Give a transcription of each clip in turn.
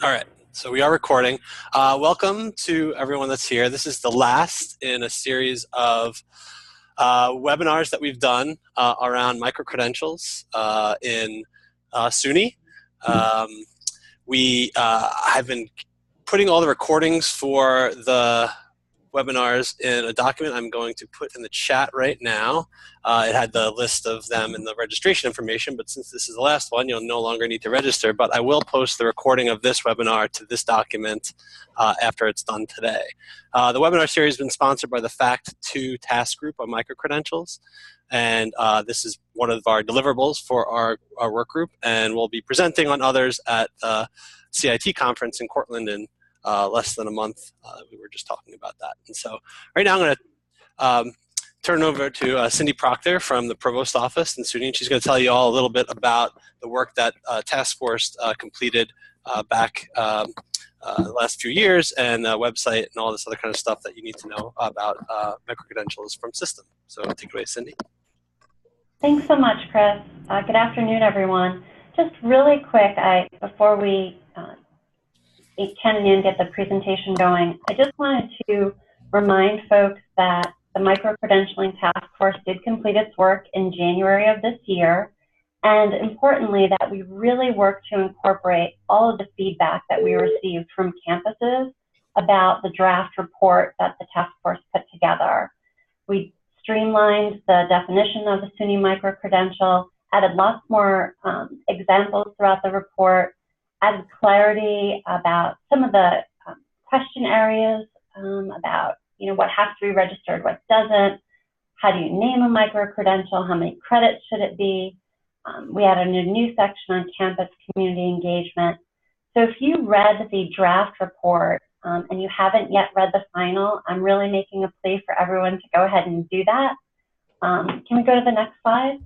All right, so we are recording. Welcome to everyone that's here. This is the last in a series of webinars that we've done around micro-credentials in SUNY. We have been putting all the recordings for the webinars in a document I'm going to put in the chat right now. It had the list of them and the registration information, but since this is the last one, you'll no longer need to register, but I will post the recording of this webinar to this document after it's done today. The webinar series has been sponsored by the FACT2 task group on micro-credentials, and this is one of our deliverables for our work group, and we'll be presenting on others at the CIT conference in Cortland in less than a month. We were just talking about that. And so right now I'm going to turn it over to Cindy Proctor from the Provost Office in SUNY, and she's going to tell you all a little bit about the work that task force completed back the last few years, and the website and all this other kind of stuff that you need to know about micro-credentials from system. So take it away, Cindy. Thanks so much, Chris. Good afternoon, everyone. Just really quick, before we Ken and Ian get the presentation going, I just wanted to remind folks that the Micro-Credentialing Task Force did complete its work in January of this year, and importantly that we really worked to incorporate all of the feedback that we received from campuses about the draft report that the task force put together. We streamlined the definition of the SUNY micro-credential, added lots more examples throughout the report, added clarity about some of the question areas about what has to be registered, what doesn't, how do you name a micro-credential, how many credits should it be. We added a new section on campus community engagement. So if you read the draft report and you haven't yet read the final, I'm really making a plea for everyone to go ahead and do that. Can we go to the next slide?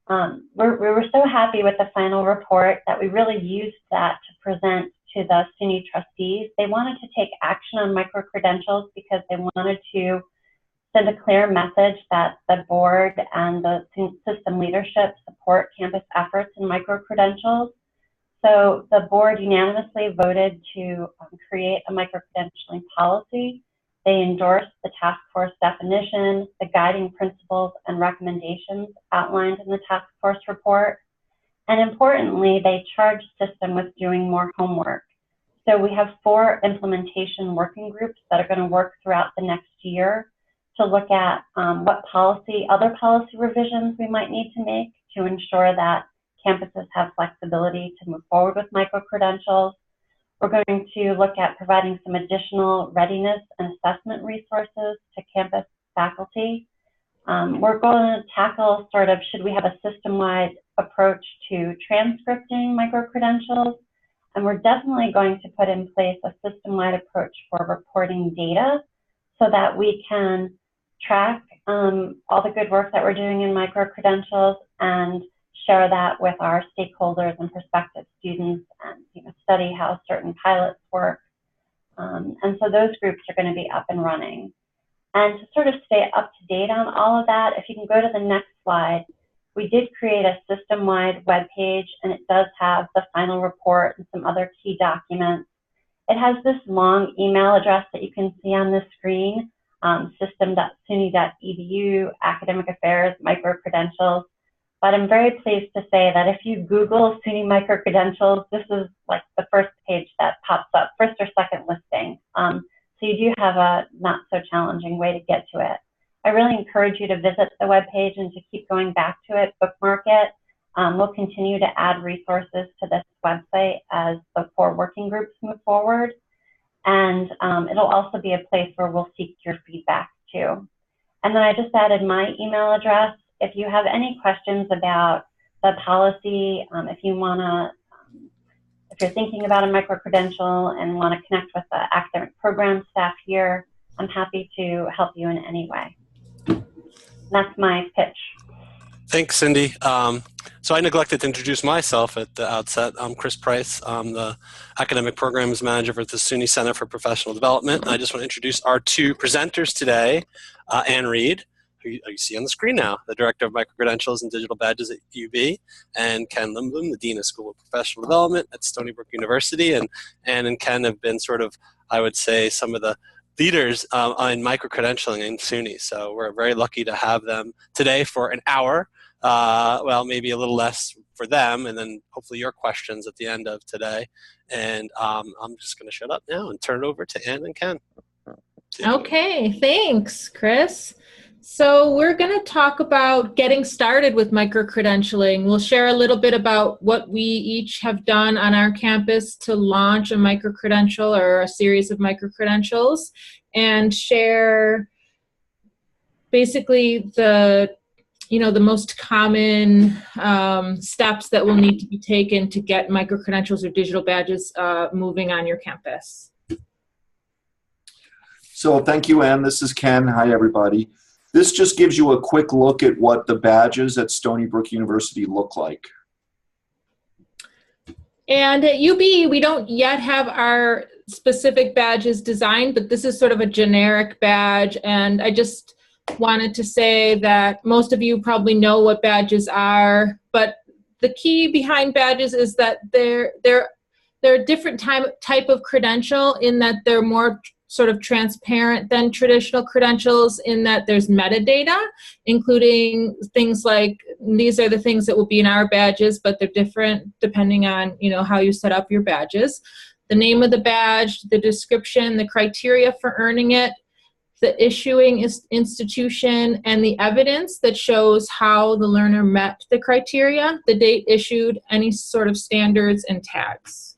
We were so happy with the final report that we really used that to present to the SUNY trustees. They wanted to take action on micro-credentials because they wanted to send a clear message that the board and the system leadership support campus efforts in micro-credentials. So the board unanimously voted to create a micro-credentialing policy. They endorsed the task force definition, the guiding principles and recommendations outlined in the task force report. And importantly, they charged system with doing more homework. So we have 4 implementation working groups that are going to work throughout the next year to look at what other policy revisions we might need to make to ensure that campuses have flexibility to move forward with micro-credentials. We're going to look at providing some additional readiness and assessment resources to campus faculty. We're going to tackle should we have a system-wide approach to transcripting micro-credentials, and we're definitely going to put in place a system-wide approach for reporting data so that we can track all the good work that we're doing in micro-credentials and share that with our stakeholders and prospective students and study how certain pilots work. And so those groups are going to be up and running. And to sort of stay up to date on all of that, if you can go to the next slide, we did create a system-wide web page, and it does have the final report and some other key documents. It has this long email address that you can see on the screen, system.suny.edu, academic affairs, micro-credentials. But I'm very pleased to say that if you Google SUNY micro-credentials, this is like the first page that pops up, first or second listing. So you do have a not so challenging way to get to it. I really encourage you to visit the webpage and to keep going back to it, bookmark it. We'll continue to add resources to this website as the 4 working groups move forward. And it'll also be a place where we'll seek your feedback too. And then I just added my email address. If you have any questions about the policy, if you're thinking about a micro-credential and want to connect with the academic program staff here, I'm happy to help you in any way. That's my pitch. Thanks, Cindy. So I neglected to introduce myself at the outset. I'm Chris Price. I'm the Academic Programs Manager for the SUNY Center for Professional Development. I just want to introduce our 2 presenters today, Ann Reed, who you see on the screen now, the Director of Micro-Credentials and Digital Badges at UB, and Ken Lindblom, the Dean of School of Professional Development at Stony Brook University. And Ann and Ken have been sort of, I would say, some of the leaders on micro-credentialing in SUNY. So we're very lucky to have them today for an hour. Well, maybe a little less for them, and then hopefully your questions at the end of today. And I'm just going to shut up now and turn it over to Ann and Ken. Okay, thanks, Chris. So we're going to talk about getting started with micro-credentialing. We'll share a little bit about what we each have done on our campus to launch a micro-credential or a series of micro-credentials, and share basically the most common steps that will need to be taken to get micro-credentials or digital badges moving on your campus. So thank you, Ann. This is Ken. Hi, everybody. This just gives you a quick look at what the badges at Stony Brook University look like. And at UB, we don't yet have our specific badges designed, but this is sort of a generic badge. And I just wanted to say that most of you probably know what badges are, but the key behind badges is that they're a different type of credential in that they're more sort of transparent than traditional credentials, in that there's metadata, including things like, these are the things that will be in our badges, but they're different depending on, how you set up your badges. The name of the badge, the description, the criteria for earning it, the issuing institution, and the evidence that shows how the learner met the criteria, the date issued, any sort of standards, and tags.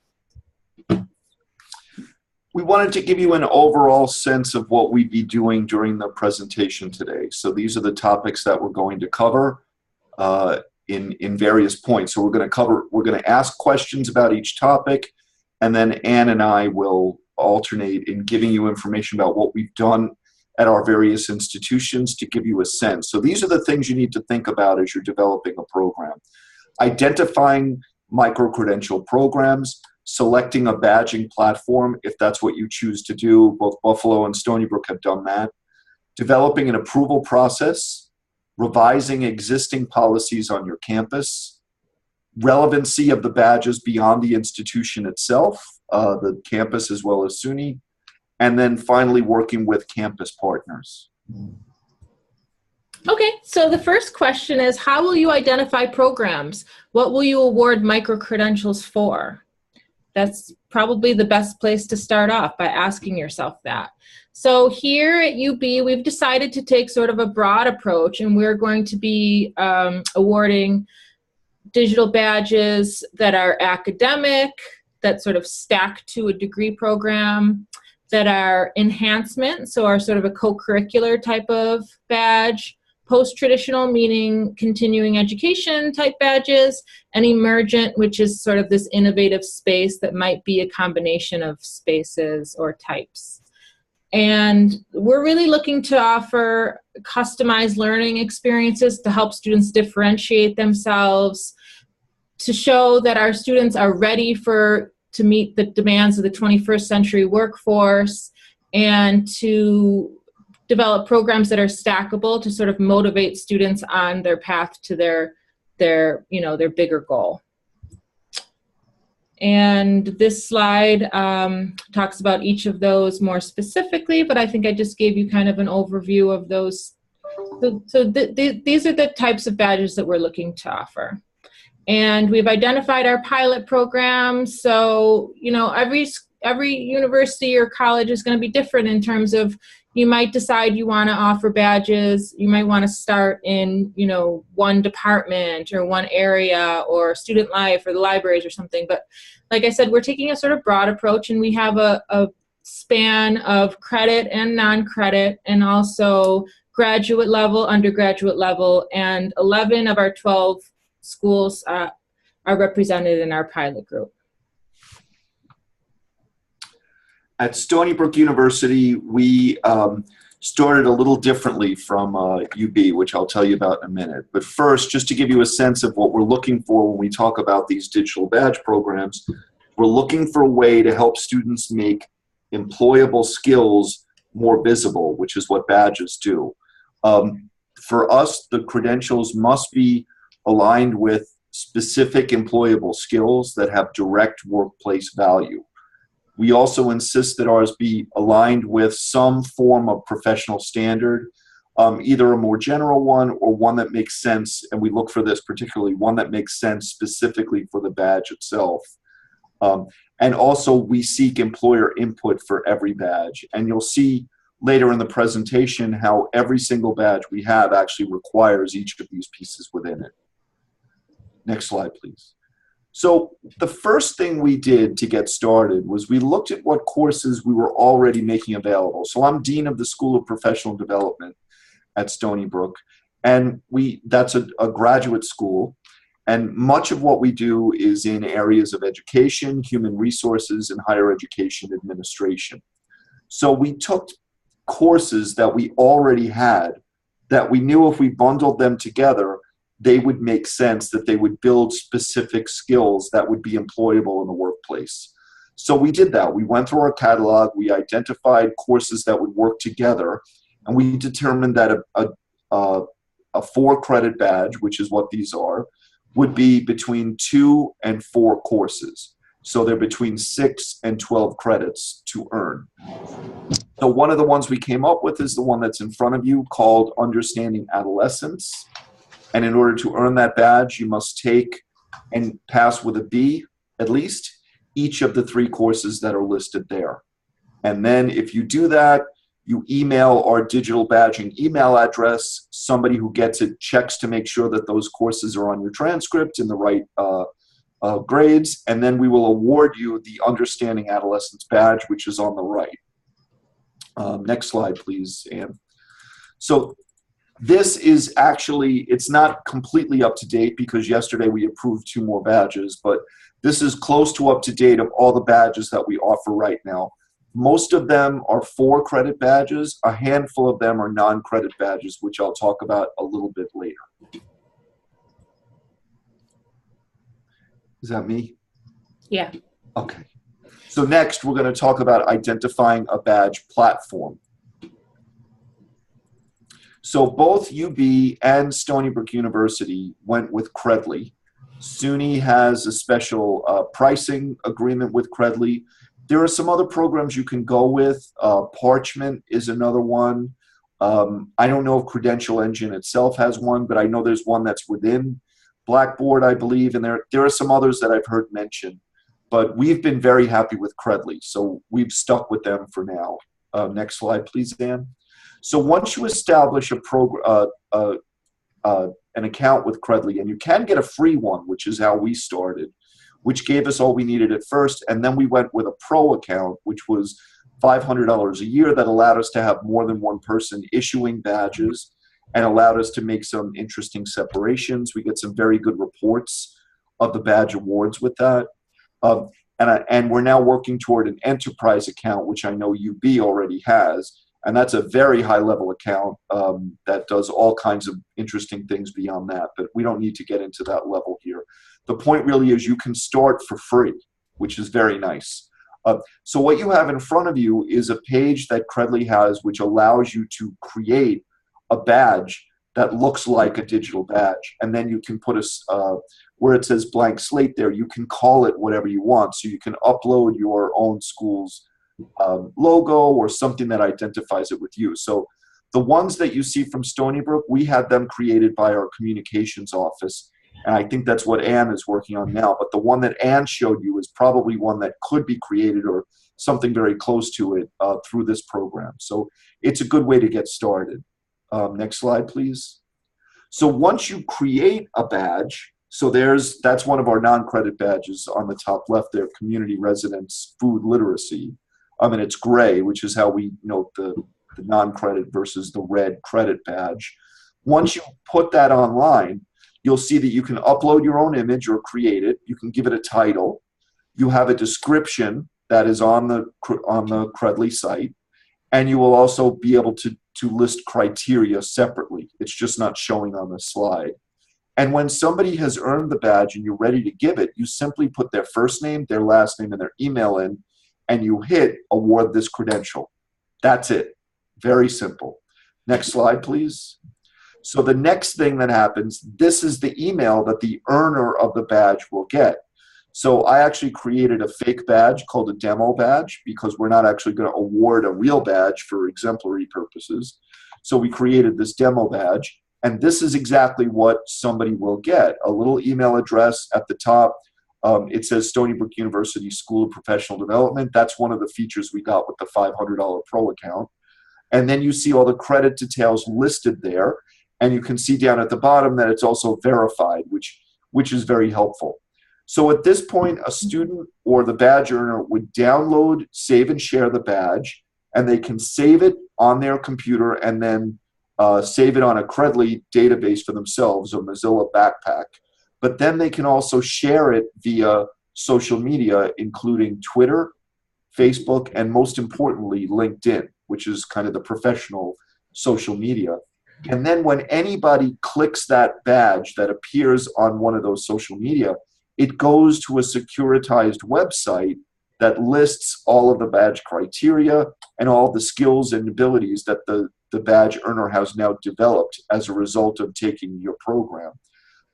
We wanted to give you an overall sense of what we'd be doing during the presentation today. So these are the topics that we're going to cover in various points. So we're going to ask questions about each topic, and then Ann and I will alternate in giving you information about what we've done at our various institutions to give you a sense. So these are the things you need to think about as you're developing a program. Identifying micro-credential programs, selecting a badging platform if that's what you choose to do. Both Buffalo and Stony Brook have done that. Developing an approval process, revising existing policies on your campus, relevancy of the badges beyond the institution itself, the campus as well as SUNY, and then finally working with campus partners. Okay, so the first question is, how will you identify programs? What will you award micro-credentials for? That's probably the best place to start off, by asking yourself that. So here at UB, we've decided to take sort of a broad approach, and we're going to be awarding digital badges that are academic, that sort of stack to a degree program, that are enhancement, so are sort of a co-curricular type of badge, post-traditional, meaning continuing education type badges, and emergent, which is sort of this innovative space that might be a combination of spaces or types. And we're really looking to offer customized learning experiences to help students differentiate themselves, to show that our students are ready to meet the demands of the 21st century workforce, and to develop programs that are stackable to sort of motivate students on their path to their bigger goal. And this slide talks about each of those more specifically, but I think I just gave you kind of an overview of those. So these are the types of badges that we're looking to offer. And we've identified our pilot programs. So, every university or college is going to be different in terms of, you might decide you want to offer badges. You might want to start in, one department or one area or student life or the libraries or something. But like I said, we're taking a sort of broad approach, and we have a span of credit and non-credit, and also graduate level, undergraduate level, and 11 of our 12 schools are represented in our pilot group. At Stony Brook University, we started a little differently from UB, which I'll tell you about in a minute. But first, just to give you a sense of what we're looking for when we talk about these digital badge programs, we're looking for a way to help students make employable skills more visible, which is what badges do. For us, the credentials must be aligned with specific employable skills that have direct workplace value. We also insist that ours be aligned with some form of professional standard, either a more general one or one that makes sense, and we look for this particularly, one that makes sense specifically for the badge itself. And also we seek employer input for every badge. And you'll see later in the presentation how every single badge we have actually requires each of these pieces within it. Next slide, please. So the first thing we did to get started was we looked at what courses we were already making available. So I'm Dean of the School of Professional Development at Stony Brook, and that's a graduate school. And much of what we do is in areas of education, human resources, and higher education administration. So we took courses that we already had that we knew if we bundled them together, they would make sense, that they would build specific skills that would be employable in the workplace. So we did that. We went through our catalog, we identified courses that would work together, and we determined that a 4-credit badge, which is what these are, would be between 2 and 4 courses. So they're between 6 and 12 credits to earn. So one of the ones we came up with is the one that's in front of you, called Understanding Adolescence. And in order to earn that badge, you must take and pass with a B, at least, each of the 3 courses that are listed there. And then if you do that, you email our digital badging email address. Somebody who gets it checks to make sure that those courses are on your transcript in the right grades, and then we will award you the Understanding Adolescence badge, which is on the right. Next slide, please, Anne. So this is actually, it's not completely up to date because yesterday we approved 2 more badges, but this is close to up to date of all the badges that we offer right now. Most of them are 4-credit badges. A handful of them are non-credit badges, which I'll talk about a little bit later. Is that me? Yeah. Okay. So next, we're going to talk about identifying a badge platform. So both UB and Stony Brook University went with Credly. SUNY has a special pricing agreement with Credly. There are some other programs you can go with. Parchment is another one. I don't know if Credential Engine itself has one, but I know there's one that's within Blackboard, I believe, and there are some others that I've heard mentioned. But we've been very happy with Credly, so we've stuck with them for now. Next slide, please, Dan. So once you establish an account with Credly, and you can get a free one, which is how we started, which gave us all we needed at first, and then we went with a pro account, which was $500 a year, that allowed us to have more than one person issuing badges and allowed us to make some interesting separations. We get some very good reports of the badge awards with that. And we're now working toward an enterprise account, which I know UB already has, and that's a very high-level account that does all kinds of interesting things beyond that, but we don't need to get into that level here. The point really is you can start for free, which is very nice. So what you have in front of you is a page that Credly has, which allows you to create a badge that looks like a digital badge. And then you can put where it says blank slate there, you can call it whatever you want. So you can upload your own school's logo or something that identifies it with you. So the ones that you see from Stony Brook, we had them created by our communications office. And I think that's what Anne is working on now. But the one that Anne showed you is probably one that could be created or something very close to it through this program. So it's a good way to get started. Next slide, please. So once you create a badge, so that's one of our non-credit badges on the top left there, Community Residence Food Literacy. And it's gray, which is how we note the non-credit versus the red credit badge. Once you put that online, you'll see that you can upload your own image or create it. You can give it a title. You have a description that is on the Credly site. And you will also be able to list criteria separately. It's just not showing on the slide. And when somebody has earned the badge and you're ready to give it, you simply put their first name, their last name, and their email in, and you hit award this credential. That's it. Very simple. Next slide, please. So the next thing that happens, this is the email that the earner of the badge will get. So I actually created a fake badge called a demo badge because we're not actually going to award a real badge for exemplary purposes. So we created this demo badge, and this is exactly what somebody will get. A little email address at the top. It says Stony Brook University School of Professional Development. That's one of the features we got with the $500 Pro account. And then you see all the credit details listed there. And you can see down at the bottom that it's also verified, which is very helpful. So at this point, a student or the badge earner would download, save, and share the badge, and they can save it on their computer and then save it on a Credly database for themselves, a Mozilla backpack. But then they can also share it via social media, including Twitter, Facebook, and most importantly, LinkedIn, which is kind of the professional social media. And then when anybody clicks that badge that appears on one of those social media, it goes to a securitized website that lists all of the badge criteria and all the skills and abilities that the badge earner has now developed as a result of taking your program.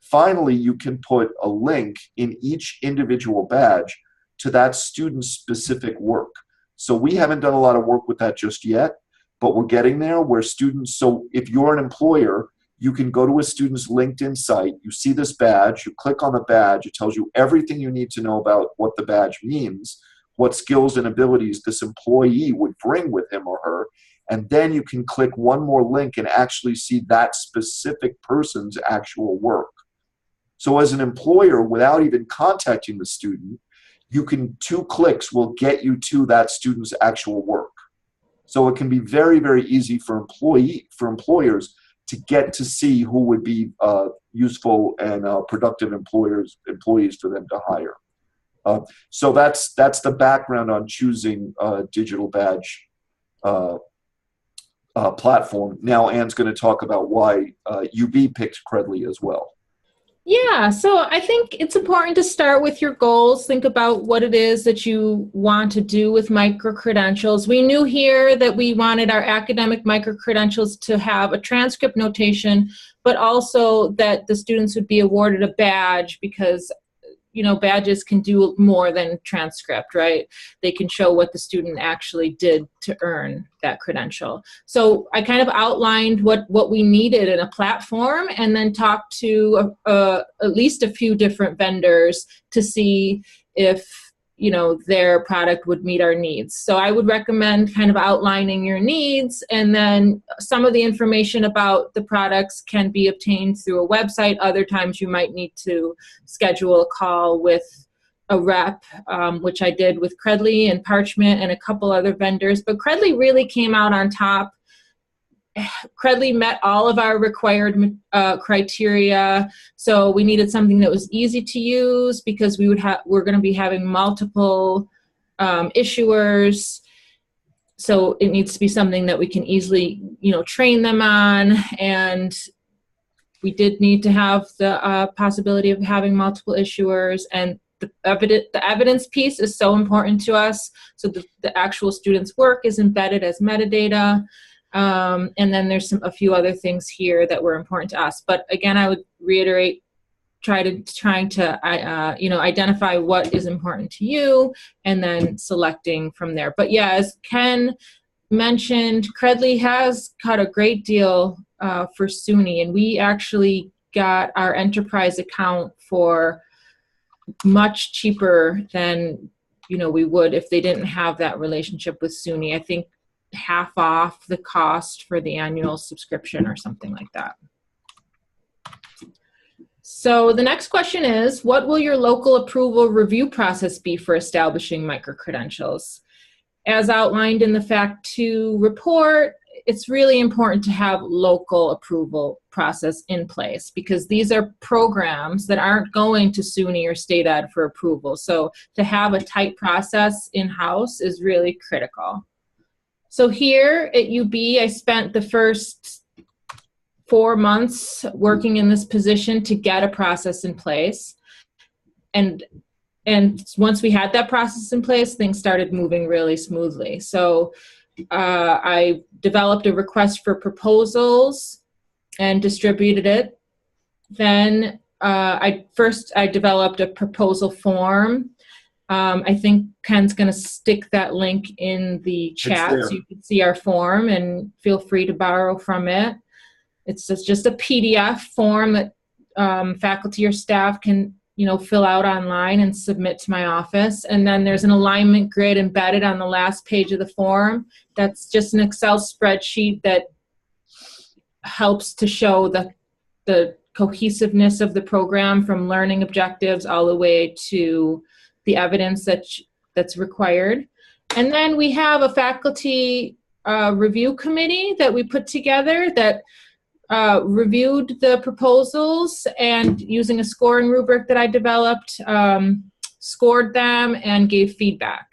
Finally, you can put a link in each individual badge to that student's specific work. So we haven't done a lot of work with that just yet, but we're getting there where students, so if you're an employer, you can go to a student's LinkedIn site, you see this badge, you click on the badge, it tells you everything you need to know about what the badge means, what skills and abilities this employee would bring with him or her, and then you can click one more link and actually see that specific person's actual work. So as an employer, without even contacting the student, you can, 2 clicks will get you to that student's actual work. So it can be very, very easy for employers to get to see who would be useful and productive employees for them to hire. So that's the background on choosing a digital badge platform. Now Anne's going to talk about why UB picked Credly as well. Yeah, so I think it's important to start with your goals. Think about what it is that you want to do with micro-credentials. We knew here that we wanted our academic micro-credentials to have a transcript notation, but also that the students would be awarded a badge because, you know, badges can do more than transcript, right? They can show what the student actually did to earn that credential. So I kind of outlined what we needed in a platform and then talked to at least a few different vendors to see if, you know, their product would meet our needs. So I would recommend kind of outlining your needs, and then some of the information about the products can be obtained through a website. Other times you might need to schedule a call with a rep, which I did with Credly and Parchment and a couple other vendors. But Credly really came out on top. Credly met all of our required criteria, so we needed something that was easy to use because we're going to be having multiple issuers, so it needs to be something that we can easily, you know, train them on. And we did need to have the possibility of having multiple issuers, and the evidence piece is so important to us. So the actual student's work is embedded as metadata. And then there's a few other things here that were important to us. But again, I would reiterate, trying to you know, identify what is important to you and then selecting from there. But yeah, as Ken mentioned, Credly has got a great deal for SUNY, and we actually got our enterprise account for much cheaper than, you know, we would if they didn't have that relationship with SUNY. I think half off the cost for the annual subscription or something like that. So the next question is, what will your local approval review process be for establishing micro-credentials? As outlined in the FACT2 report, it's really important to have local approval process in place because these are programs that aren't going to SUNY or state ed for approval. So to have a tight process in-house is really critical. So here at UB, I spent the first 4 months working in this position to get a process in place. And once we had that process in place, things started moving really smoothly. So I developed a request for proposals and distributed it. Then I developed a proposal form. I think Ken's going to stick that link in the chat so you can see our form, and feel free to borrow from it. It's just a PDF form that faculty or staff can fill out online and submit to my office. And then there's an alignment grid embedded on the last page of the form. That's just an Excel spreadsheet that helps to show the cohesiveness of the program, from learning objectives all the way to the evidence that's required. And then we have a faculty review committee that we put together that reviewed the proposals, and using a scoring rubric that I developed, scored them and gave feedback.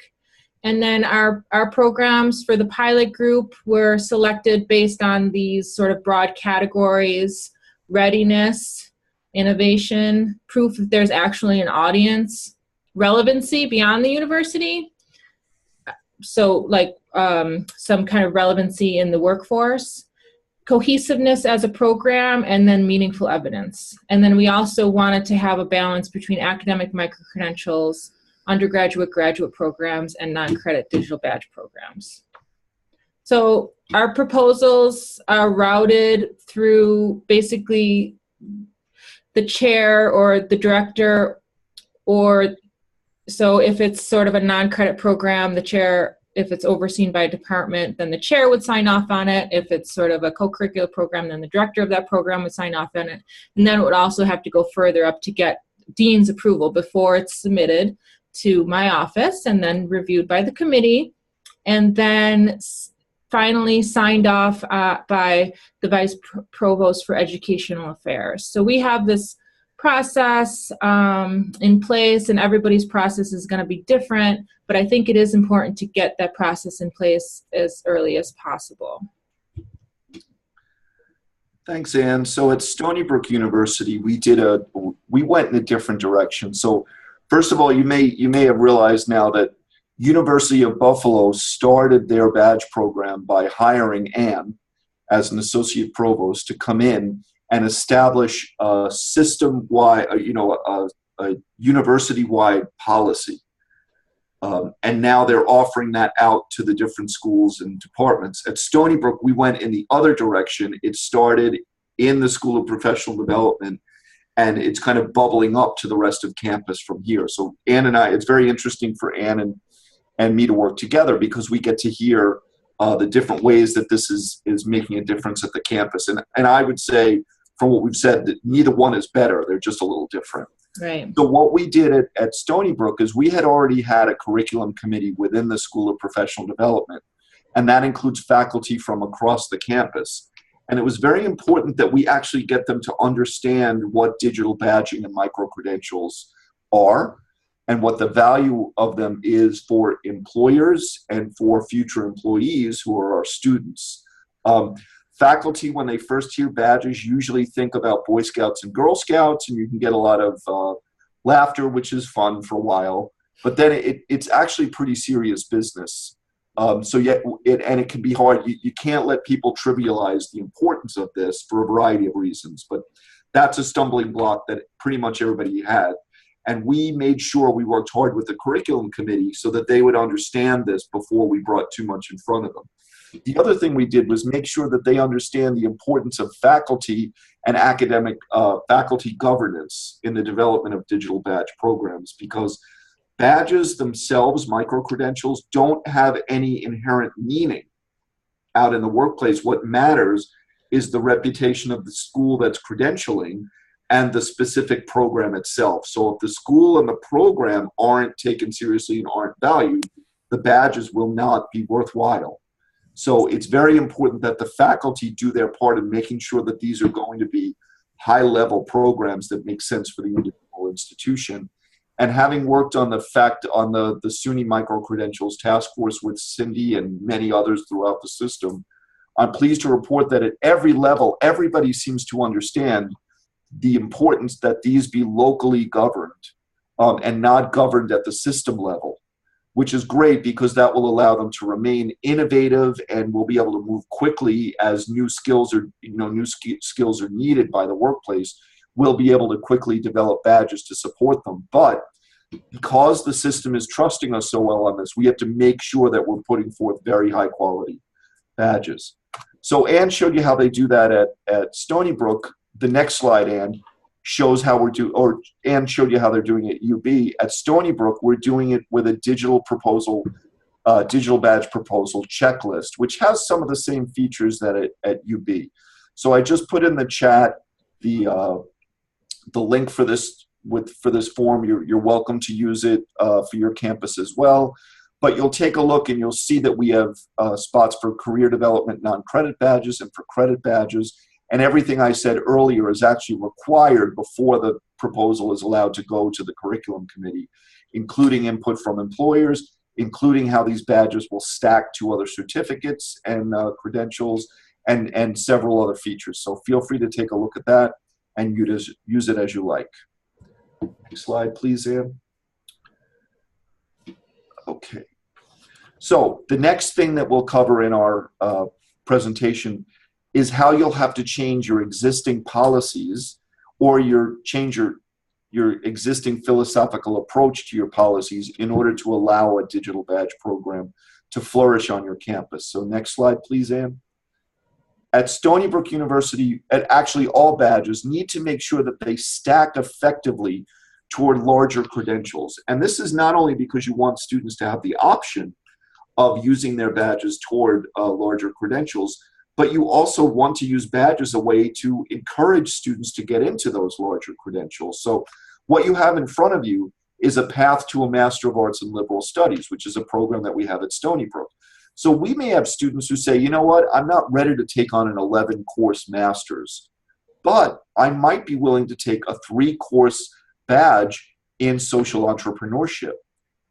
And then our programs for the pilot group were selected based on these sort of broad categories: readiness, innovation, proof that there's actually an audience, relevancy beyond the university, so like some kind of relevancy in the workforce, cohesiveness as a program, and then meaningful evidence. And then we also wanted to have a balance between academic micro-credentials, undergraduate, graduate programs, and non-credit digital badge programs. So our proposals are routed through basically the chair or the director, or so if it's sort of a non-credit program, the chair, if it's overseen by a department, then the chair would sign off on it. If it's sort of a co-curricular program, then the director of that program would sign off on it. And then it would also have to go further up to get dean's approval before it's submitted to my office, and then reviewed by the committee, and then finally signed off by the vice provost for educational affairs. So we have this process in place, and everybody's process is going to be different, but I think it is important to get that process in place as early as possible. Thanks, Ann. So at Stony Brook University, we went in a different direction. So first of all, you may have realized now that University of Buffalo started their badge program by hiring Ann as an associate provost to come in and establish a system-wide, a university-wide policy. And now they're offering that out to the different schools and departments. At Stony Brook, we went in the other direction. It started in the School of Professional Development, and it's kind of bubbling up to the rest of campus from here. So Ann and I, it's very interesting for Ann and me to work together, because we get to hear the different ways that this is making a difference at the campus. And I would say, from what we've said, that neither one is better. They're just a little different. Right. So what we did at Stony Brook is we had already had a curriculum committee within the School of Professional Development, and that includes faculty from across the campus. And it was very important that we actually get them to understand what digital badging and micro-credentials are, and what the value of them is for employers and for future employees who are our students. Faculty, when they first hear badges, usually think about Boy Scouts and Girl Scouts, and you can get a lot of laughter, which is fun for a while. But then it's actually pretty serious business. And it can be hard. You can't let people trivialize the importance of this for a variety of reasons. But that's a stumbling block that pretty much everybody had. And we made sure we worked hard with the curriculum committee so that they would understand this before we brought too much in front of them. The other thing we did was make sure that they understand the importance of faculty and academic faculty governance in the development of digital badge programs, because badges themselves, micro-credentials, don't have any inherent meaning out in the workplace. What matters is the reputation of the school that's credentialing and the specific program itself. So if the school and the program aren't taken seriously and aren't valued, the badges will not be worthwhile. So it's very important that the faculty do their part in making sure that these are going to be high-level programs that make sense for the individual institution. And having worked on the SUNY Micro-Credentials Task Force with Cindy and many others throughout the system, I'm pleased to report that at every level, everybody seems to understand the importance that these be locally governed and not governed at the system level, which is great because that will allow them to remain innovative and will be able to move quickly as new skills are, skills are needed by the workplace. We'll be able to quickly develop badges to support them. But because the system is trusting us so well on this, we have to make sure that we're putting forth very high quality badges. So Ann showed you how they do that at Stony Brook. The next slide, Ann, shows how we're doing, or Ann showed you how they're doing it at UB. At Stony Brook, we're doing it with a digital badge proposal checklist, which has some of the same features that at UB. So I just put in the chat the link for this form. You're welcome to use it for your campus as well. But you'll take a look and you'll see that we have spots for career development non-credit badges and for credit badges. And everything I said earlier is actually required before the proposal is allowed to go to the curriculum committee, including input from employers, including how these badges will stack to other certificates and credentials, and several other features. So feel free to take a look at that and use it as you like. Next slide, please, Ann. Okay. So the next thing that we'll cover in our presentation is how you'll have to change your existing policies or change your existing philosophical approach to your policies in order to allow a digital badge program to flourish on your campus. So next slide, please, Ann. At Stony Brook University, actually all badges need to make sure that they stack effectively toward larger credentials. And this is not only because you want students to have the option of using their badges toward larger credentials, but you also want to use badges as a way to encourage students to get into those larger credentials. So what you have in front of you is a path to a Master of Arts in Liberal Studies, which is a program that we have at Stony Brook. So we may have students who say, you know what, I'm not ready to take on an 11-course master's, but I might be willing to take a 3-course badge in social entrepreneurship.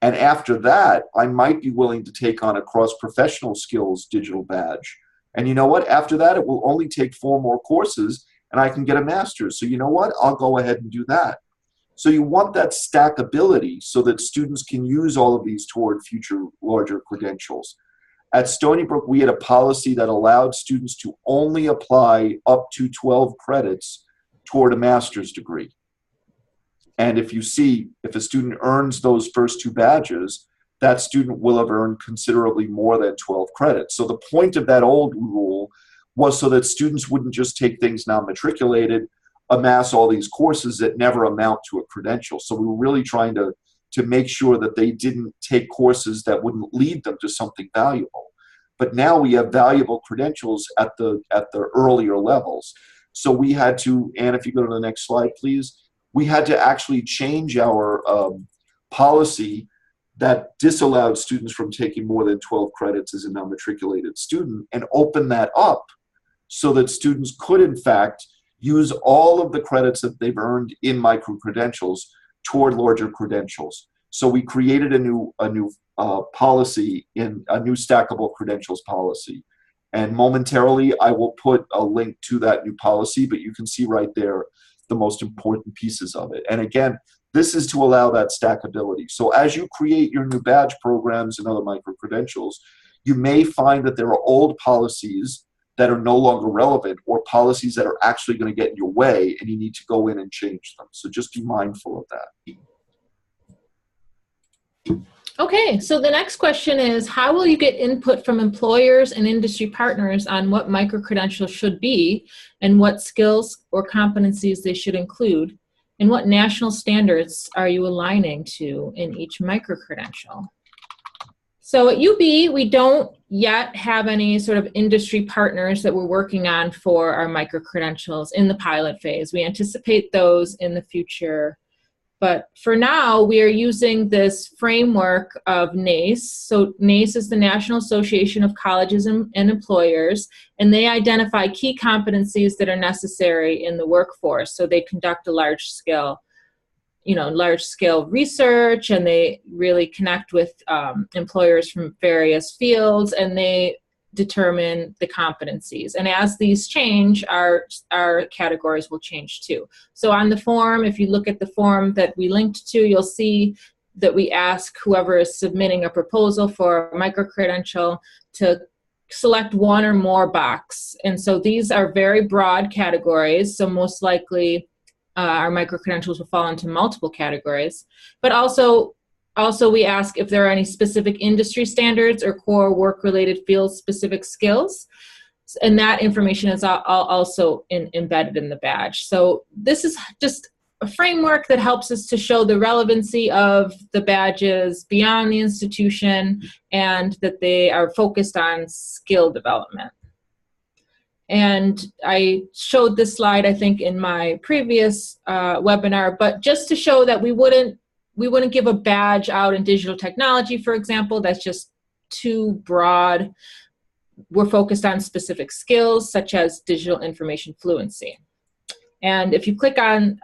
And after that, I might be willing to take on a cross-professional skills digital badge. And you know what? After that, it will only take 4 more courses and I can get a master's. So you know what? I'll go ahead and do that. So you want that stackability so that students can use all of these toward future larger credentials. At Stony Brook, we had a policy that allowed students to only apply up to 12 credits toward a master's degree. And if you see, if a student earns those first 2 badges, that student will have earned considerably more than 12 credits. So the point of that old rule was so that students wouldn't just take things non-matriculated, amass all these courses that never amount to a credential. So we were really trying to make sure that they didn't take courses that wouldn't lead them to something valuable. But now we have valuable credentials at the earlier levels. So we had to, Ann, if you go to the next slide, please, we had to actually change our policy that disallowed students from taking more than 12 credits as a non-matriculated student and open that up so that students could, in fact, use all of the credits that they've earned in micro-credentials toward larger credentials. So we created a new policy, in a new stackable credentials policy. And momentarily, I will put a link to that new policy, but you can see right there the most important pieces of it. And again, this is to allow that stackability. So as you create your new badge programs and other micro-credentials, you may find that there are old policies that are no longer relevant or policies that are actually going to get in your way and you need to go in and change them. So just be mindful of that. Okay, so the next question is, how will you get input from employers and industry partners on what micro-credentials should be and what skills or competencies they should include? And what national standards are you aligning to in each micro-credential? So at UB, we don't yet have any sort of industry partners that we're working on for our micro-credentials in the pilot phase. We anticipate those in the future. But for now, we are using this framework of NACE. So NACE is the National Association of Colleges and Employers, and they identify key competencies that are necessary in the workforce. So they conduct a large-scale research, and they really connect with employers from various fields, and they determine the competencies. And as these change, our categories will change too. So on the form, if you look at the form that we linked to, you'll see that we ask whoever is submitting a proposal for a micro-credential to select one or more box. And so these are very broad categories, so most likely our micro-credentials will fall into multiple categories. But also we ask if there are any specific industry standards or core work-related field-specific skills. And that information is also embedded in the badge. So this is just a framework that helps us to show the relevancy of the badges beyond the institution and that they are focused on skill development. And I showed this slide, I think, in my previous webinar, but just to show that we wouldn't give a badge out in digital technology, for example. That's just too broad. We're focused on specific skills such as digital information fluency. And if you click on,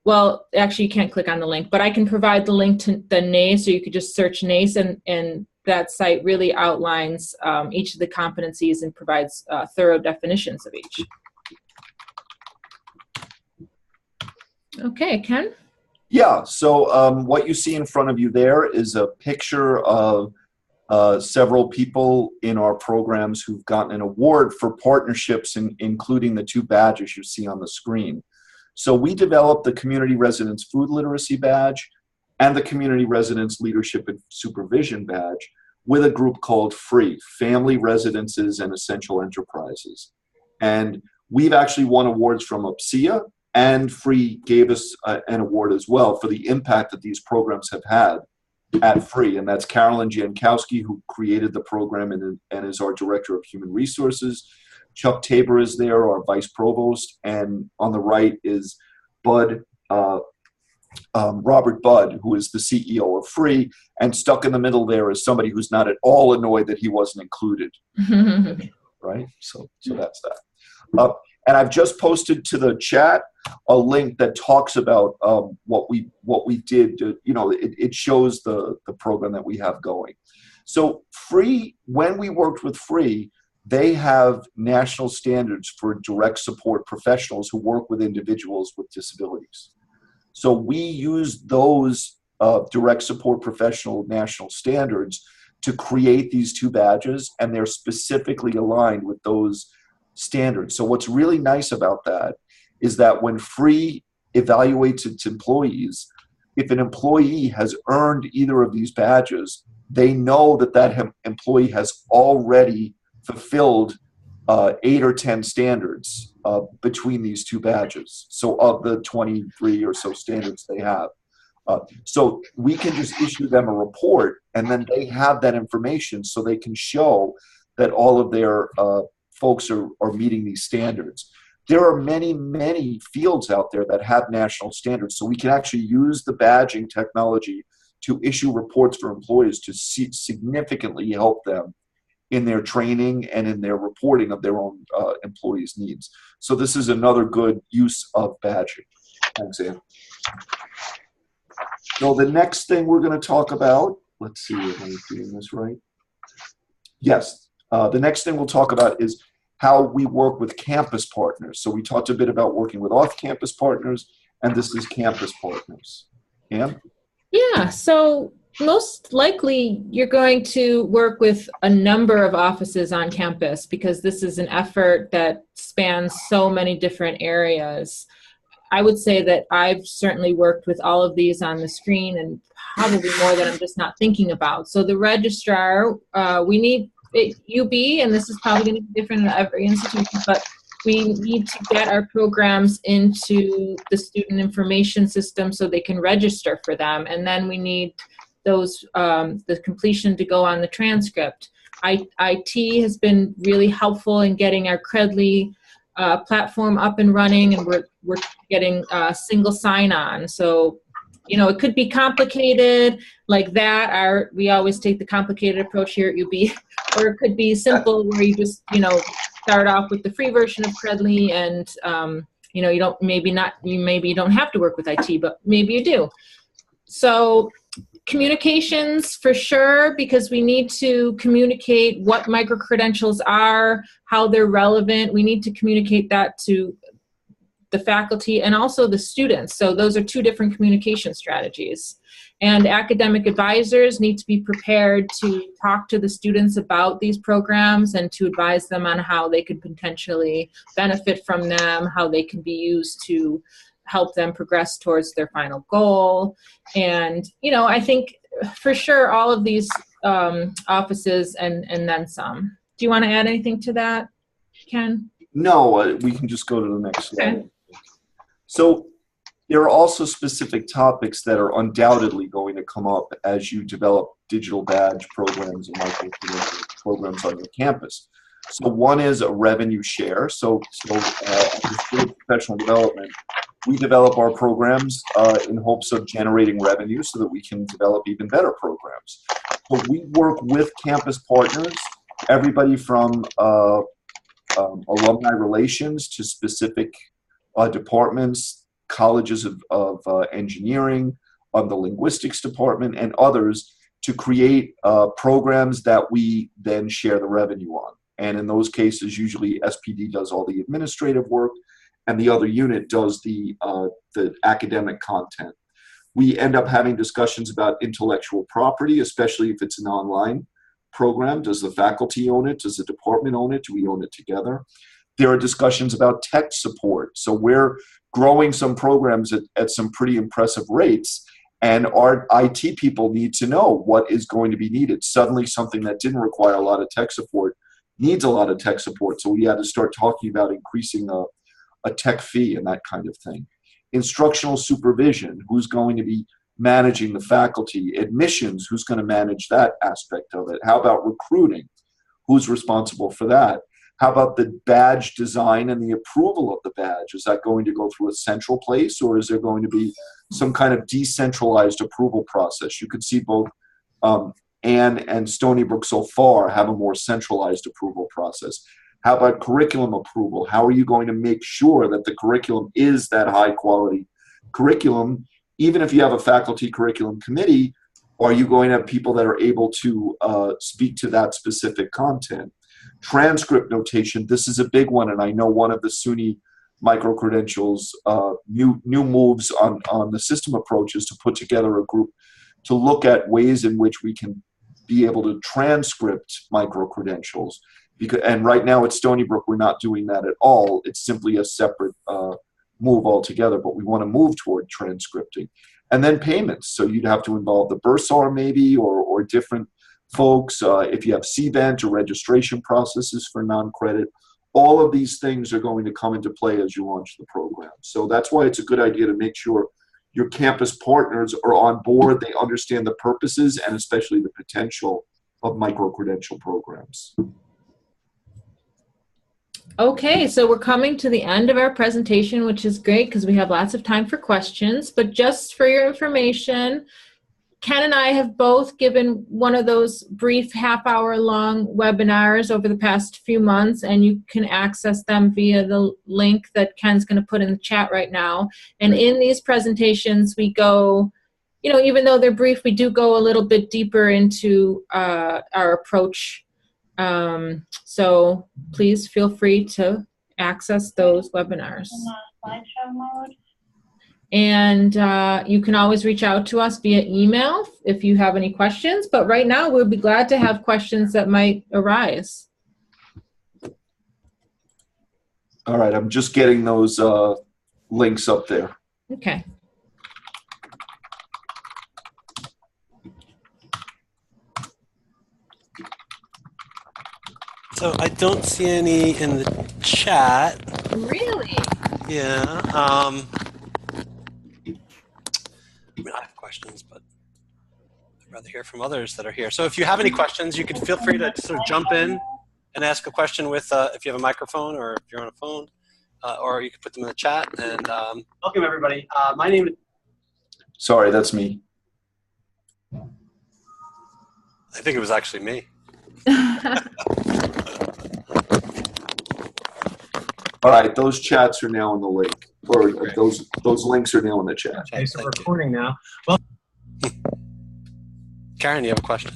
well, actually you can't click on the link, but I can provide the link to the NACE, so you could just search NACE, and that site really outlines each of the competencies and provides thorough definitions of each. Okay, Ken? Yeah, so what you see in front of you there is a picture of several people in our programs who've gotten an award for partnerships, including the 2 badges you see on the screen. So we developed the Community Residence Food Literacy Badge and the Community Residence Leadership and Supervision Badge with a group called FREE, Family Residences and Essential Enterprises. And we've actually won awards from UPSEA, and FREE gave us an award as well for the impact that these programs have had at FREE. And that's Carolyn Jankowski, who created the program and is our Director of Human Resources. Chuck Tabor is there, our Vice Provost, and on the right is Robert Budd, who is the CEO of FREE, and stuck in the middle there is somebody who's not at all annoyed that he wasn't included. Right? So that's that. And I've just posted to the chat a link that talks about what we did. It shows the program that we have going. So FREE, when we worked with FREE, they have national standards for direct support professionals who work with individuals with disabilities. So we use those direct support professional national standards to create these 2 badges, and they're specifically aligned with those standards. So what's really nice about that is that when FREE evaluates its employees, if an employee has earned either of these badges, they know that employee has already fulfilled 8 or 10 standards between these 2 badges. So of the 23 or so standards they have. So we can just issue them a report, and then they have that information so they can show that all of their folks are meeting these standards. There are many, many fields out there that have national standards, so we can actually use the badging technology to issue reports for employees to significantly help them in their training and in their reporting of their own employees' needs. So this is another good use of badging. Thanks, Ann. So the next thing we're going to talk about, let's see if I'm doing this right. Yes, the next thing we'll talk about is how we work with campus partners. So we talked a bit about working with off-campus partners, and this is campus partners. Ann? Yeah, so most likely you're going to work with a number of offices on campus because this is an effort that spans so many different areas. I would say that I've certainly worked with all of these on the screen and probably more that I'm just not thinking about. So the registrar, we need UB, and this is probably going to be different in every institution, but we need to get our programs into the student information system so they can register for them. And then we need those, the completion to go on the transcript. IT has been really helpful in getting our Credly platform up and running, and we're getting single sign-on. So, you know, it could be complicated like that. We always take the complicated approach here at UB, or it could be simple where you just, you know, start off with the free version of Credly, and you know, you maybe you don't have to work with IT, but maybe you do. So communications for sure, because we need to communicate what micro-credentials are, how they're relevant. We need to communicate that to the faculty and also the students. So those are two different communication strategies. And academic advisors need to be prepared to talk to the students about these programs and to advise them on how they could potentially benefit from them, how they can be used to help them progress towards their final goal. And, you know, I think for sure all of these offices and then some. Do you want to add anything to that, Ken? No, we can just go to the next slide. Okay. So there are also specific topics that are undoubtedly going to come up as you develop digital badge programs and micro-credential programs on your campus. So one is a revenue share. So under School of Professional Development, we develop our programs in hopes of generating revenue so that we can develop even better programs. So we work with campus partners, everybody from alumni relations to specific departments, colleges of engineering, of the linguistics department, and others to create programs that we then share the revenue on. And in those cases, usually SPD does all the administrative work, and the other unit does the academic content. We end up having discussions about intellectual property, especially if it's an online program. Does the faculty own it? Does the department own it? Do we own it together? There are discussions about tech support. So we're growing some programs at some pretty impressive rates, and our IT people need to know what is going to be needed. Suddenly something that didn't require a lot of tech support needs a lot of tech support. So we had to start talking about increasing a tech fee and that kind of thing. Instructional supervision, who's going to be managing the faculty? Admissions, who's going to manage that aspect of it? How about recruiting? Who's responsible for that? How about the badge design and the approval of the badge? Is that going to go through a central place, or is there going to be some kind of decentralized approval process? You could see both Ann and Stony Brook so far have a more centralized approval process. How about curriculum approval? How are you going to make sure that the curriculum is that high quality curriculum? Even if you have a faculty curriculum committee, are you going to have people that are able to speak to that specific content? Transcript notation, this is a big one, and I know one of the SUNY micro-credentials new moves on the system approach is to put together a group to look at ways in which we can be able to transcript micro-credentials. And right now at Stony Brook, we're not doing that at all. It's simply a separate move altogether, but we want to move toward transcripting. And then payments. So you'd have to involve the bursar maybe, or different folks. If you have CVent or registration processes for non-credit, all of these things are going to come into play as you launch the program. So that's why it's a good idea to make sure your campus partners are on board, they understand the purposes and especially the potential of micro-credential programs. Okay, so we're coming to the end of our presentation, which is great because we have lots of time for questions. But just for your information, Ken and I have both given one of those brief half-hour-long webinars over the past few months, and you can access them via the link that Ken's going to put in the chat right now. And in these presentations, we go, you know, even though they're brief, we do go a little bit deeper into our approach. So please feel free to access those webinars. Slideshow mode. And you can always reach out to us via email if you have any questions. But right now, we'll be glad to have questions that might arise. All right, I'm just getting those links up there. Okay. So I don't see any in the chat. Really? Yeah. I mean, I have questions, but I'd rather hear from others that are here. So if you have any questions, you can feel free to sort of jump in and ask a question with, if you have a microphone or if you're on a phone, or you can put them in the chat. And welcome, everybody. My name is... Sorry, that's me. I think it was actually me. All right, those chats are now in the link, or those links are now in the chat. Okay, so we're recording now. Well, Karen, you have a question?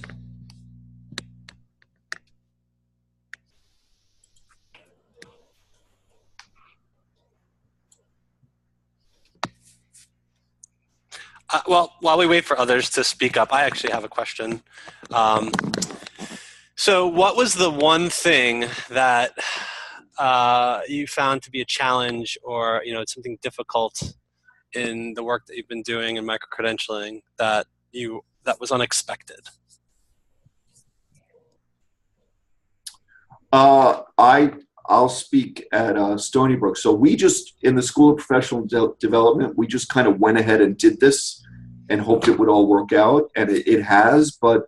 Well, while we wait for others to speak up, I actually have a question. So what was the one thing that you found to be a challenge, or something difficult in the work that you've been doing in micro-credentialing that was unexpected? I'll speak at Stony Brook. So we just, in the School of Professional Development, we just kind of went ahead and did this and hoped it would all work out, and it has. But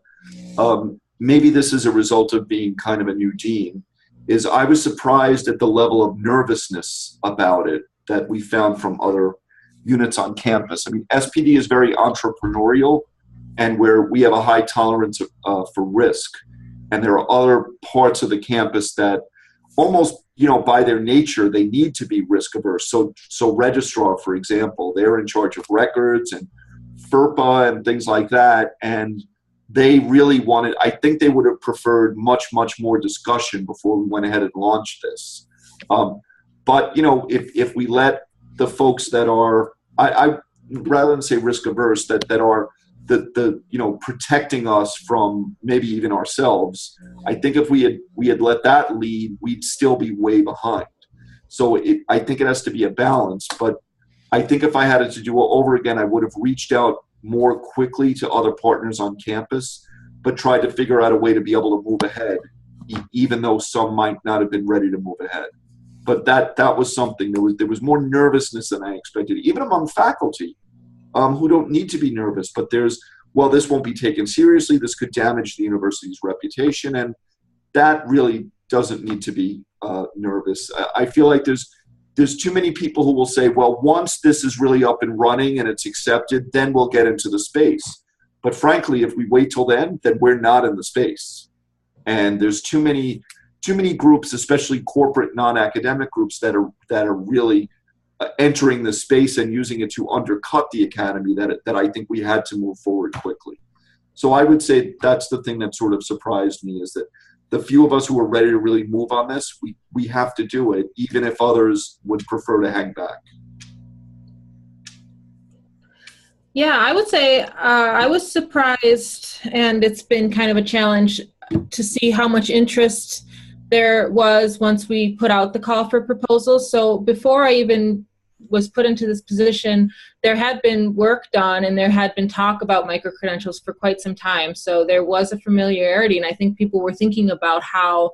maybe this is a result of being kind of a new dean, is I was surprised at the level of nervousness about it that we found from other units on campus. I mean, SPD is very entrepreneurial, and where we have a high tolerance for risk. And there are other parts of the campus that almost, by their nature, they need to be risk averse. So registrar, for example, they're in charge of records and FERPA and things like that. And they really wanted, I think they would have preferred much, much more discussion before we went ahead and launched this. But, if we let the folks that are, I rather than say risk averse, that are protecting us from maybe even ourselves, I think if we had let that lead, we'd still be way behind. So I think it has to be a balance. But I think if I had it to do it over again, I would have reached out more quickly to other partners on campus, but tried to figure out a way to be able to move ahead, even though some might not have been ready to move ahead. But that was something. There was more nervousness than I expected, even among faculty. Who don't need to be nervous, but this won't be taken seriously. This could damage the university's reputation, and that really doesn't need to be nervous. I feel like there's too many people who will say, well, once this is really up and running and it's accepted, then we'll get into the space. But frankly, if we wait till then we're not in the space. And there's too many groups, especially corporate non-academic groups, that are really entering the space and using it to undercut the academy, that I think we had to move forward quickly. So I would say that's the thing that sort of surprised me, is that the few of us who are ready to really move on this, we have to do it, even if others would prefer to hang back. Yeah, I would say I was surprised, and it's been kind of a challenge to see how much interest there was once we put out the call for proposals. So before I even was put into this position, there had been work done and there had been talk about micro-credentials for quite some time. So there was a familiarity, and I think people were thinking about how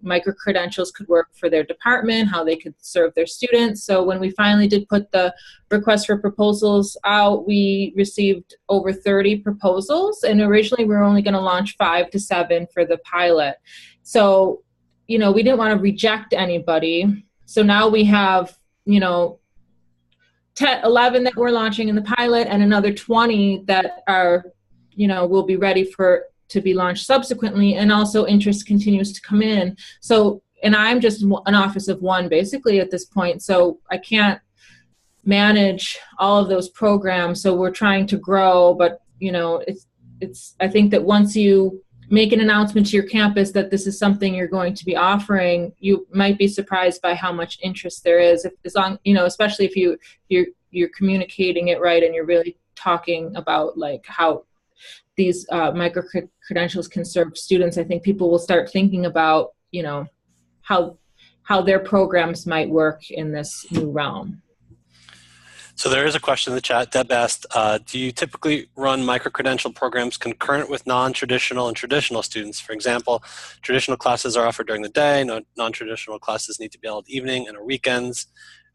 micro-credentials could work for their department, how they could serve their students. So when we finally did put the request for proposals out, we received over 30 proposals, and originally we were only going to launch 5 to 7 for the pilot. So, we didn't want to reject anybody. So now we have, 11 that we're launching in the pilot, and another 20 that are, will be ready to be launched subsequently, and also interest continues to come in. So, and I'm just an office of one basically at this point, so I can't manage all of those programs. So we're trying to grow, but I think that once you make an announcement to your campus that this is something you're going to be offering, you might be surprised by how much interest there is. Especially if you're communicating it right and you're really talking about like how these micro-credentials can serve students. I think people will start thinking about how their programs might work in this new realm. So there is a question in the chat. Deb asked, do you typically run micro-credential programs concurrent with non-traditional and traditional students? For example, traditional classes are offered during the day, non-traditional classes need to be held evening and or weekends.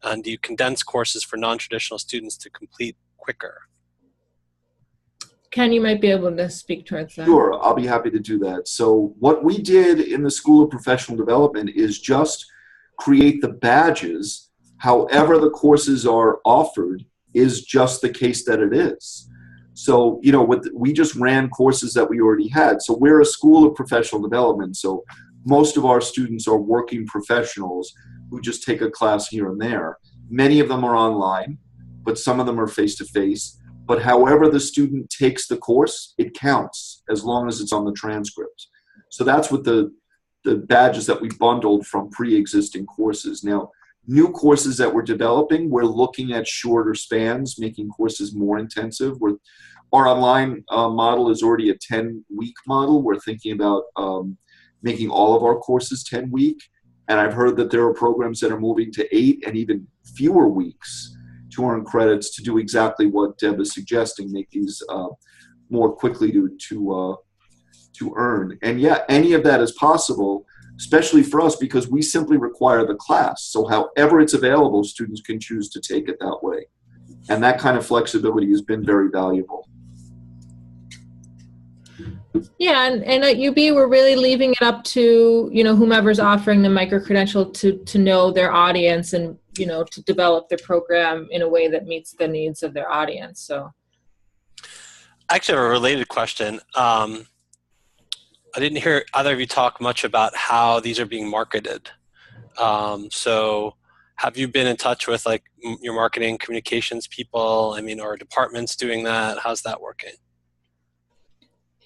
And do you condense courses for non-traditional students to complete quicker? Ken, you might be able to speak towards that. Sure, I'll be happy to do that. So what we did in the School of Professional Development is just create the badges. However the courses are offered is just the case that it is. So, we just ran courses that we already had. So we're a School of Professional Development. So most of our students are working professionals who just take a class here and there. Many of them are online, but some of them are face-to-face. But however the student takes the course, it counts as long as it's on the transcript. So that's what the badges that we bundled from pre-existing courses. Now, new courses that we're developing, we're looking at shorter spans, making courses more intensive. Our online model is already a 10-week model. We're thinking about making all of our courses 10-week. And I've heard that there are programs that are moving to 8 and even fewer weeks to earn credits to do exactly what Deb is suggesting, make these more quickly to earn. And yeah, any of that is possible, especially for us, because we simply require the class. So however it's available, students can choose to take it that way. And that kind of flexibility has been very valuable. Yeah, and at UB, we're really leaving it up to, whomever's offering the micro-credential to know their audience and, to develop their program in a way that meets the needs of their audience. So I actually have a related question. I didn't hear either of you talk much about how these are being marketed. So have you been in touch with like your marketing communications people? Or departments doing that? How's that working?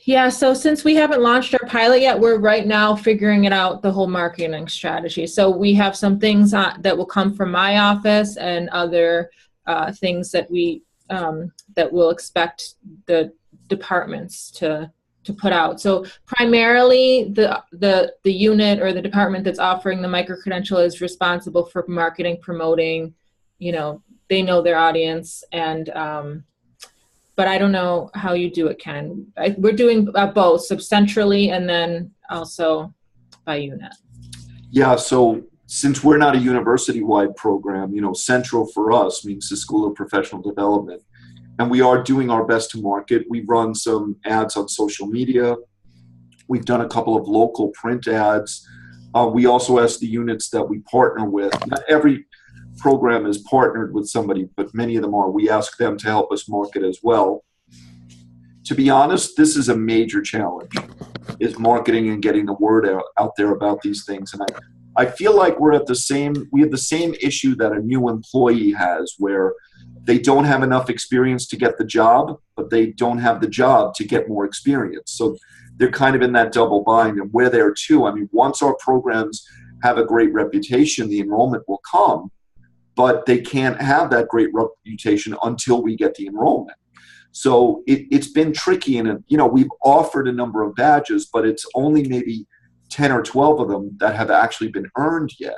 Yeah, so since we haven't launched our pilot yet, we're right now figuring it out, the whole marketing strategy. So we have some things that will come from my office and other things that that we'll expect the departments to put out. So primarily the unit or the department that's offering the micro-credential is responsible for marketing, promoting, they know their audience, and but I don't know how you do it, Ken. We're doing both, so centrally and then also by unit. Yeah, so since we're not a university-wide program, central for us means the School of Professional Development. And we are doing our best to market. We've run some ads on social media. We've done a couple of local print ads. We also ask the units that we partner with. Not every program is partnered with somebody, but many of them are. We ask them to help us market as well. To be honest, this is a major challenge, is marketing and getting the word out there about these things. And I feel like we have the same issue that a new employee has, where they don't have enough experience to get the job, but they don't have the job to get more experience. So they're kind of in that double bind, and we're there too. Once our programs have a great reputation, the enrollment will come, but they can't have that great reputation until we get the enrollment. So it's been tricky, and we've offered a number of badges, but it's only maybe 10 or 12 of them that have actually been earned yet.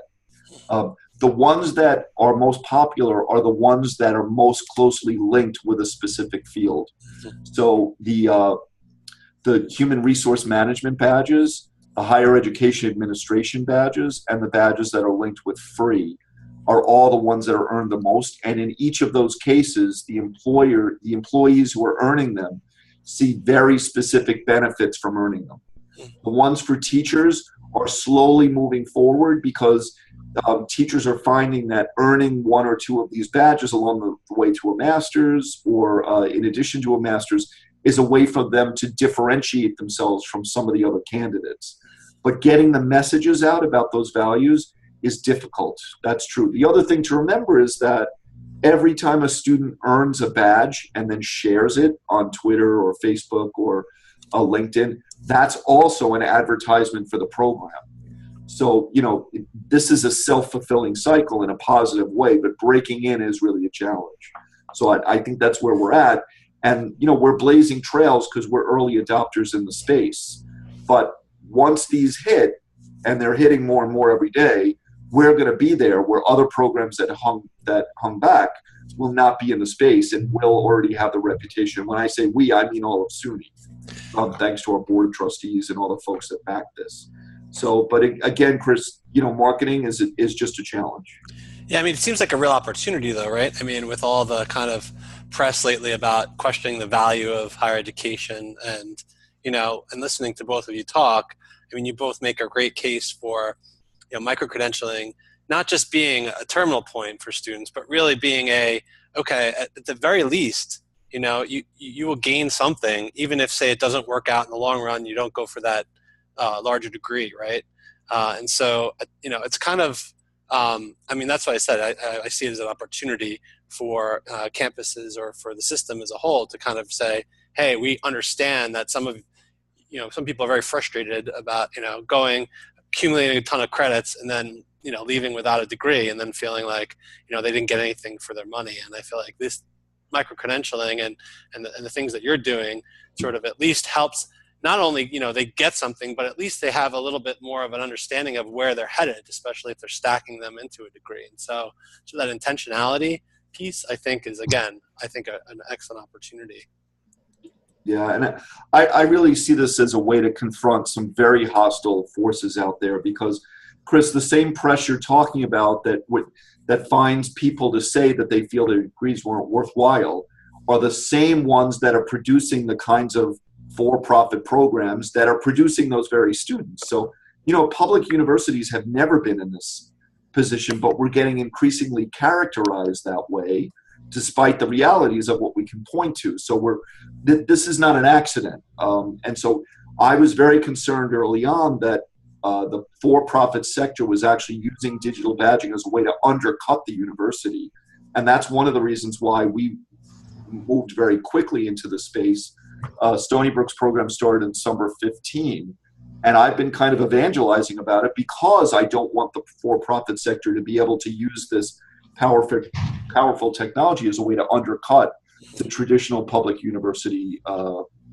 The ones that are most popular are the ones that are most closely linked with a specific field. So the human resource management badges, the higher education administration badges, and the badges that are linked with free are all the ones that are earned the most. And in each of those cases, the employees who are earning them see very specific benefits from earning them. The ones for teachers are slowly moving forward because teachers are finding that earning one or two of these badges along the way to a master's or in addition to a master's is a way for them to differentiate themselves from some of the other candidates. But getting the messages out about those values is difficult. That's true. The other thing to remember is that every time a student earns a badge and then shares it on Twitter or Facebook or LinkedIn, that's also an advertisement for the program. So, this is a self-fulfilling cycle in a positive way, but breaking in is really a challenge. So I think that's where we're at. And, we're blazing trails because we're early adopters in the space. But once these hit, and they're hitting more and more every day, we're going to be there where other programs that hung back will not be in the space and will already have the reputation. When I say we, I mean all of SUNY, thanks to our board of trustees and all the folks that back this. So, but again, Chris, marketing is just a challenge. Yeah, it seems like a real opportunity though, right? With all the kind of press lately about questioning the value of higher education and, and listening to both of you talk, you both make a great case for, micro-credentialing, not just being a terminal point for students, but really being at the very least, you will gain something, even if, say, it doesn't work out in the long run, you don't go for that larger degree, right? And so, it's kind of, that's why I said I see it as an opportunity for campuses or for the system as a whole to kind of say, hey, we understand that some people are very frustrated about, accumulating a ton of credits and then, you know, leaving without a degree and then feeling like, you know, they didn't get anything for their money. And I feel like this micro-credentialing and the things that you're doing sort of at least helps, not only, you know, they get something, but at least they have a little bit more of an understanding of where they're headed, especially if they're stacking them into a degree. And so that intentionality piece, I think, is, again, I think an excellent opportunity. Yeah, and I really see this as a way to confront some very hostile forces out there, because, Chris, the same press you're talking about that finds people to say that they feel their degrees weren't worthwhile are the same ones that are producing the kinds of for-profit programs that are producing those very students. So, you know, public universities have never been in this position, but we're getting increasingly characterized that way, despite the realities of what we can point to. So this is not an accident. And so I was very concerned early on that the for-profit sector was actually using digital badging as a way to undercut the university. And that's one of the reasons why we moved very quickly into the space. Stony Brook's program started in summer 15. And I've been kind of evangelizing about it because I don't want the for-profit sector to be able to use this powerful technology as a way to undercut the traditional public university,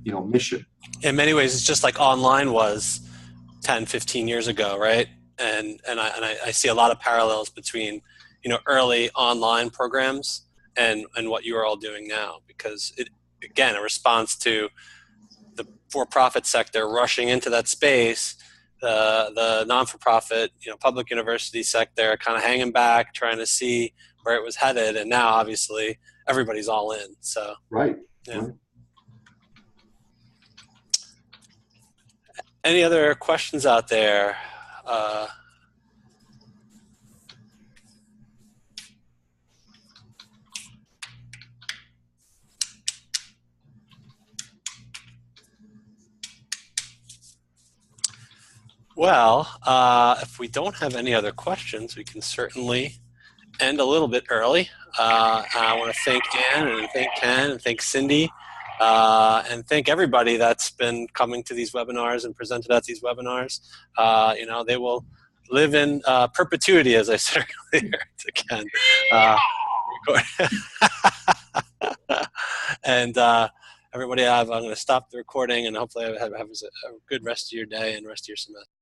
mission. In many ways, it's just like online was 10, 15 years ago, right? And I see a lot of parallels between, you know, early online programs and what you are all doing now, because it, again, a response to the for-profit sector rushing into that space, the non-for-profit, you know, public university sector kind of hanging back, trying to see where it was headed, and now obviously everybody's all in. So right. Yeah. Right. Any other questions out there? Well, if we don't have any other questions, we can certainly end a little bit early. I want to thank Ann and thank Ken and thank Cindy and thank everybody that's been coming to these webinars and presented at these webinars. You know, they will live in perpetuity, as I said earlier to Ken. And everybody, I'm going to stop the recording and hopefully have a good rest of your day and rest of your semester.